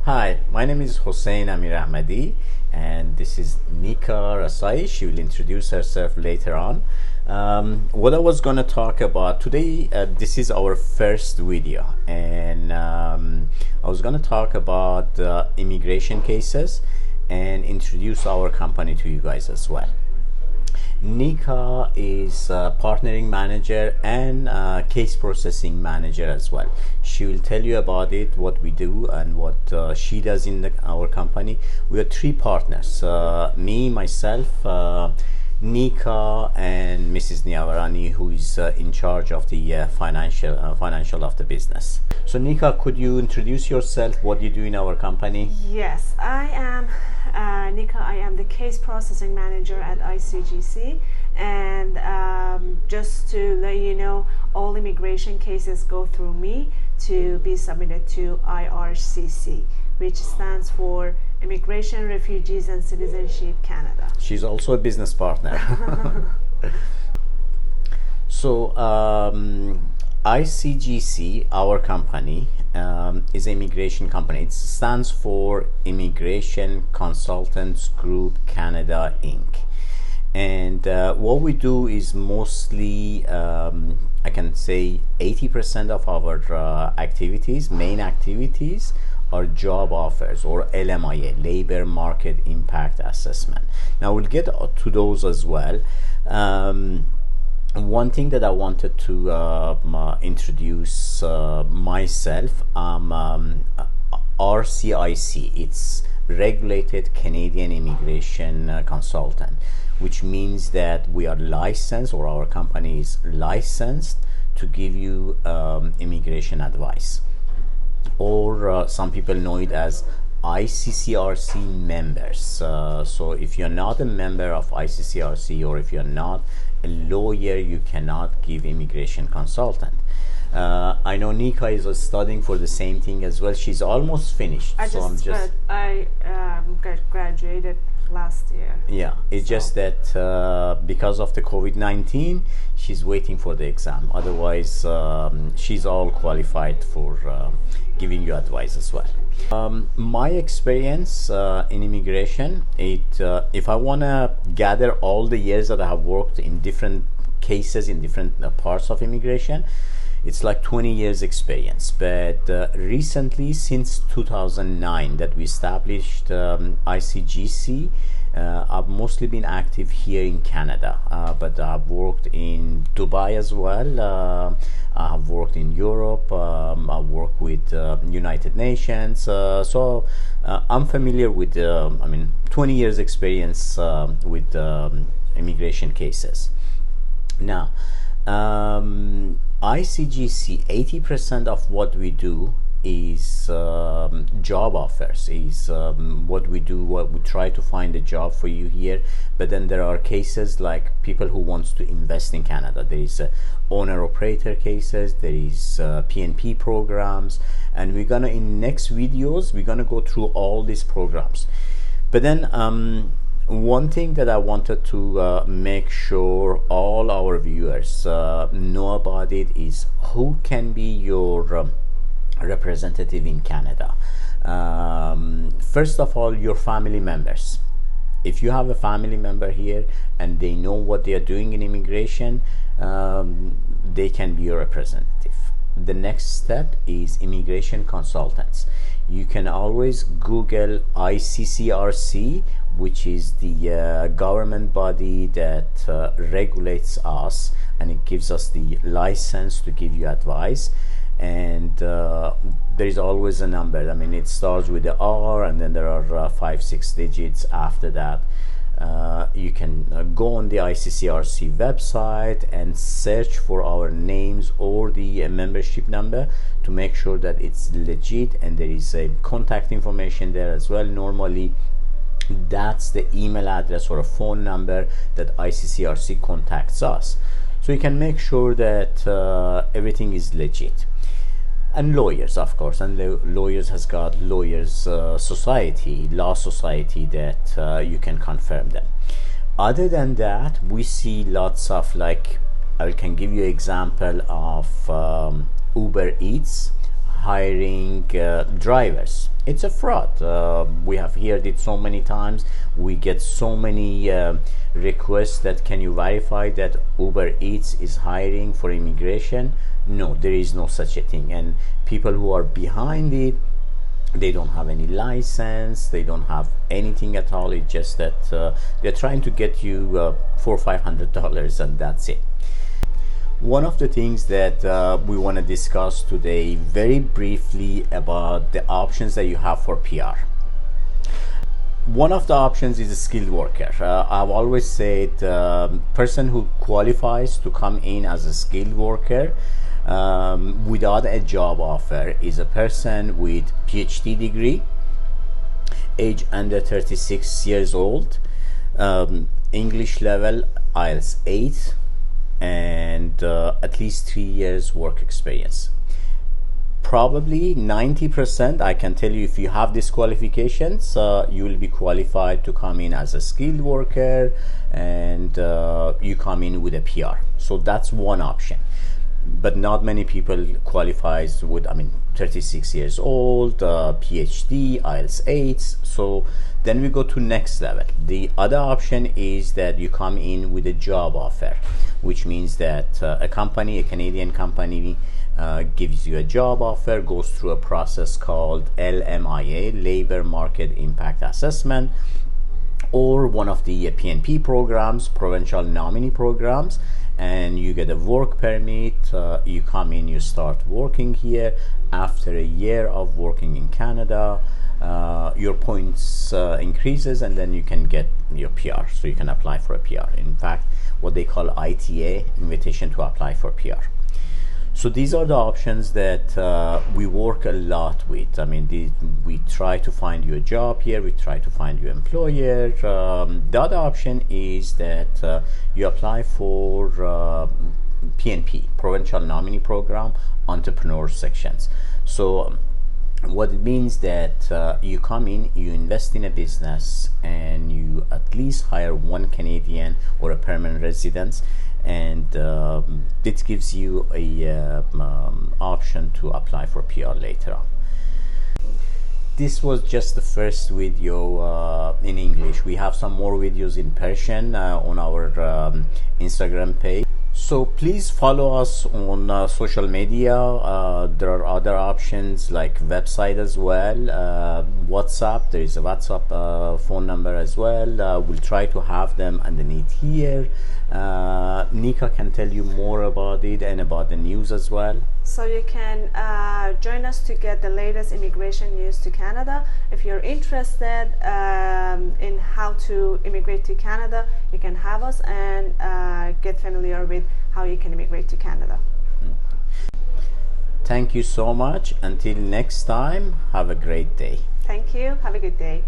Hi, my name is Hossein Amir Ahmadi, and this is Nika Rasai. She will introduce herself later on. What I was going to talk about today, this is our first video, and I was going to talk about immigration cases and introduce our company to you guys as well. Nika is partnering manager and case processing manager as well. She will tell you about it, what we do, and what she does in our company. We are three partners: me, myself, Nika, and Mrs. Niavarani, who is in charge of the financial of the business. So, Nika, could you introduce yourself? What you do in our company? Yes, I am Nika. I am the case processing manager at ICGCI, and just to let you know, all immigration cases go through me to be submitted to IRCC, which stands for Immigration, Refugees and Citizenship Canada. She's also a business partner. So ICGC, our company, is an immigration company. It stands for Immigration Consultants Group Canada Inc. And what we do is mostly, I can say 80% of our main activities, are job offers, or LMIA, Labor Market Impact Assessment. Now we'll get to those as well. One thing that I wanted to introduce myself, RCIC. It's Regulated Canadian Immigration Consultant, which means that we are licensed, or our company is licensed to give you immigration advice, or some people know it as ICCRC members. So if you're not a member of ICCRC, or if you're not a lawyer, you cannot give immigration consultant. I know Nika is studying for the same thing as well. She's almost finished. I graduated last year. Yeah, it's just that because of the COVID-19, she's waiting for the exam. Otherwise, she's all qualified for giving you advice as well. My experience in immigration, if I want to gather all the years that I have worked in different cases in different parts of immigration, it's like 20 years experience. But recently, since 2009 that we established ICGC, I've mostly been active here in Canada, but I've worked in Dubai as well. I've worked in Europe. I've worked with United Nations. So I'm familiar with 20 years experience with immigration cases. Now, ICGC, 80% of what we do is job offers, is what we do, what we try to find a job for you here. But then there are cases like people who wants to invest in Canada. There is owner operator cases, there is PNP programs, and we're gonna, in next videos, we're gonna go through all these programs. But then one thing that I wanted to make sure all our viewers know about it is who can be your representative in Canada. First of all, your family members. If you have a family member here and they know what they are doing in immigration, they can be your representative. The next step is immigration consultants. You can always Google ICCRC, which is the government body that regulates us, and it gives us the license to give you advice. And there is always a number. I mean, it starts with the R, and then there are 5-6 digits after that. You can go on the ICCRC website and search for our names or the membership number to make sure that it's legit, and there is a contact information there as well. Normally that's the email address or a phone number that ICCRC contacts us, so you can make sure that everything is legit. And lawyers, of course, and the lawyers has got lawyers society, law society, that you can confirm them. Other than that, we see lots of, like, I can give you example of Uber Eats hiring drivers. It's a fraud. We have heard it so many times. We get so many requests that can you verify that Uber Eats is hiring for immigration. No, there is no such a thing. And people who are behind it, they don't have any license, they don't have anything at all. It's just that they're trying to get you $400 or $500, and that's it. One of the things that we want to discuss today very briefly about the options that you have for PR. One of the options is a skilled worker. I've always said person who qualifies to come in as a skilled worker without a job offer is a person with PhD degree, age under 36 years old, English level IELTS 8, and at least 3 years work experience. Probably 90%, I can tell you, if you have these qualifications, you will be qualified to come in as a skilled worker, and you come in with a PR. So that's one option. But not many people qualifies with, 36 years old, PhD, IELTS 8. So then we go to next level. The other option is that you come in with a job offer, which means that a Canadian company, gives you a job offer, goes through a process called LMIA, Labor Market Impact Assessment, or one of the PNP programs, Provincial Nominee Programs, and you get a work permit. You come in, you start working here. After a year of working in Canada, your points increases, and then you can get your PR. So you can apply for a PR. In fact, what they call ITA, Invitation to Apply for PR. So these are the options that we work a lot with. We try to find you a job here, we try to find you an employer. The other option is that you apply for PNP, Provincial Nominee Program, Entrepreneur Sections. So what it means that you come in, you invest in a business, and you at least hire one Canadian or a permanent resident, and it gives you a option to apply for PR later on. This was just the first video in English. We have some more videos in Persian on our Instagram page. So please follow us on social media. There are other options like website as well, WhatsApp. There is a WhatsApp phone number as well. We'll try to have them underneath here. Nika can tell you more about it and about the news as well. So you can join us to get the latest immigration news to Canada. If you're interested in how to immigrate to Canada, you can have us and get familiar with how you can immigrate to Canada. Thank you so much. Until next time, have a great day. Thank you. Have a good day.